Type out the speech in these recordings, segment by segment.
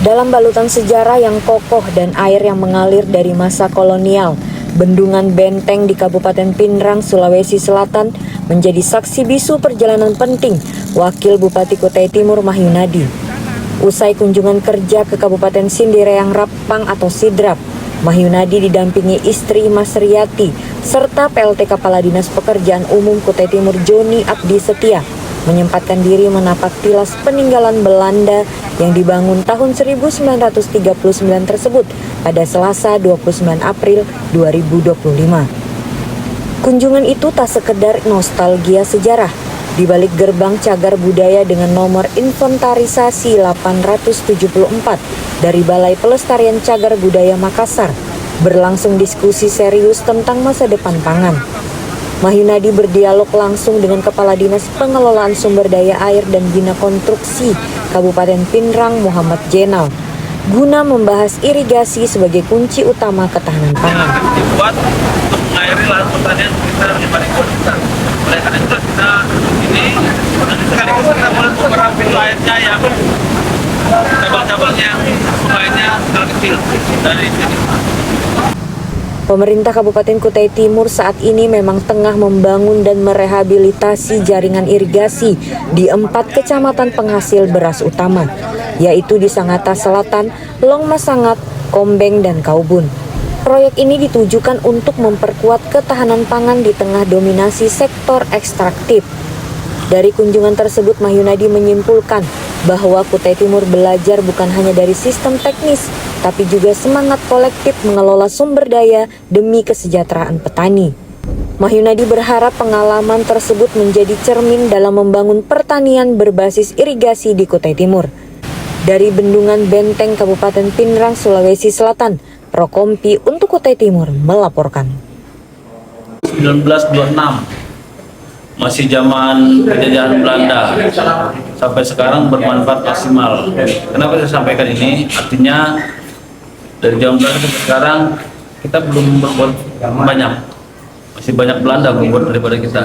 Dalam balutan sejarah yang kokoh dan air yang mengalir dari masa kolonial, Bendungan Benteng di Kabupaten Pinrang, Sulawesi Selatan menjadi saksi bisu perjalanan penting Wakil Bupati Kutai Timur Mahyunadi. Usai kunjungan kerja ke Kabupaten Sindireang Rapang atau Sidrap, Mahyunadi didampingi istri Mas Riyati serta PLT Kepala Dinas Pekerjaan Umum Kutai Timur Joni Abdi Setia menyempatkan diri menapak tilas peninggalan Belanda yang dibangun tahun 1939 tersebut pada Selasa 29 April 2025. Kunjungan itu tak sekedar nostalgia sejarah. Di balik gerbang cagar budaya dengan nomor inventarisasi 874 dari Balai Pelestarian Cagar Budaya Makassar, berlangsung diskusi serius tentang masa depan pangan. Mahyunadi berdialog langsung dengan Kepala Dinas Pengelolaan Sumber Daya Air dan Bina Konstruksi Kabupaten Pinrang Muhammad Jenal guna membahas irigasi sebagai kunci utama ketahanan pangan. Dibuat untuk mengairi lahan pertanian sekitar 5.000 hektar. Oleh karena itu kita ini nanti sekaligus kita merapin lainnya yang cabang-cabangnya sungainya kecil dari sini. Pemerintah Kabupaten Kutai Timur saat ini memang tengah membangun dan merehabilitasi jaringan irigasi di 4 kecamatan penghasil beras utama, yaitu di Sangatta Selatan, Longmasangat, Kombeng, dan Kaubun. Proyek ini ditujukan untuk memperkuat ketahanan pangan di tengah dominasi sektor ekstraktif. Dari kunjungan tersebut, Mahyunadi menyimpulkan bahwa Kutai Timur belajar bukan hanya dari sistem teknis, tapi juga semangat kolektif mengelola sumber daya demi kesejahteraan petani. Mahyunadi berharap pengalaman tersebut menjadi cermin dalam membangun pertanian berbasis irigasi di Kutai Timur. Dari Bendungan Benteng Kabupaten Pinrang, Sulawesi Selatan, Prokompi untuk Kutai Timur melaporkan. 1926 masih zaman penjajahan Belanda, sampai sekarang bermanfaat maksimal. Kenapa saya sampaikan ini? Artinya dari zaman Belanda sampai sekarang kita belum berbuat banyak, masih banyak Belanda berbuat daripada kita.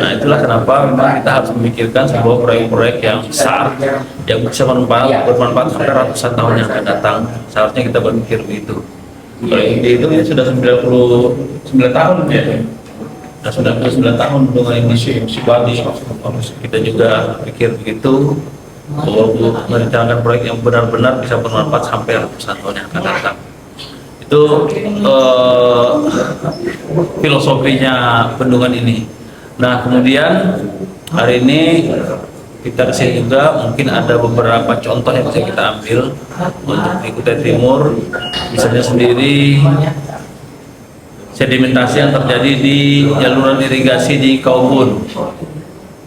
Nah, itulah kenapa memang kita harus memikirkan sebuah proyek-proyek yang besar yang bisa bermanfaat sampai ratusan tahun yang akan datang. Seharusnya kita berpikir begitu. Proyek ini sudah 99 tahun ya. Sudah 99 tahun dengan ini bagus. Kita juga pikir begitu bahwa merencanakan proyek yang benar-benar bisa bermanfaat sampai ratusan tahun yang akan datang. Itu filosofinya bendungan ini. Nah, kemudian hari ini kita kesini juga mungkin ada beberapa contoh yang bisa kita ambil untuk di Kutai Timur. Misalnya sendiri sedimentasi yang terjadi di jaluran irigasi di Kaubun.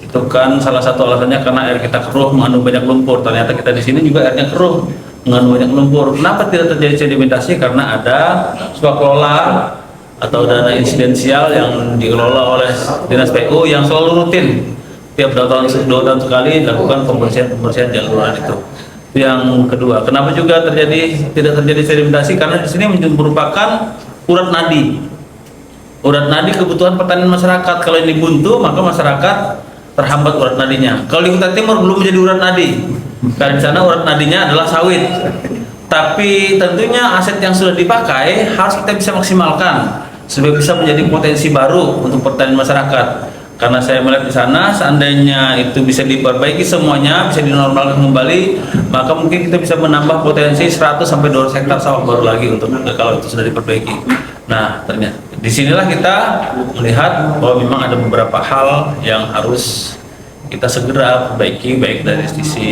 Itu kan salah satu alasannya karena air kita keruh mengandung banyak lumpur. Ternyata kita di sini juga airnya keruh mengandung banyak lumpur. Kenapa tidak terjadi sedimentasi? Karena ada swakelola atau dana insidensial yang dikelola oleh Dinas PU yang selalu rutin tiap 2 tahun sekali dilakukan pembersihan jaluran itu. Yang kedua, kenapa juga tidak terjadi sedimentasi? Karena di sini merupakan urat nadi. Urat nadi kebutuhan pertanian masyarakat. Kalau ini buntu, maka masyarakat terhambat urat nadinya. Kalau di Kutai Timur belum menjadi urat nadi, karena di sana urat nadinya adalah sawit. Tapi tentunya aset yang sudah dipakai harus kita bisa maksimalkan supaya bisa menjadi potensi baru untuk pertanian masyarakat. Karena saya melihat di sana, seandainya itu bisa diperbaiki semuanya, bisa dinormalkan kembali, maka mungkin kita bisa menambah potensi 100 sampai 200 hektar sawah baru lagi untuk kalau itu sudah diperbaiki. Nah, ternyata disinilah kita melihat bahwa memang ada beberapa hal yang harus kita segera perbaiki, baik dari sisi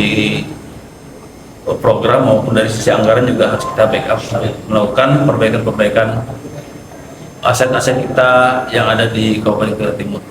program maupun dari sisi anggaran juga harus kita backup, melakukan perbaikan-perbaikan aset-aset kita yang ada di Kabupaten Kutai Timur.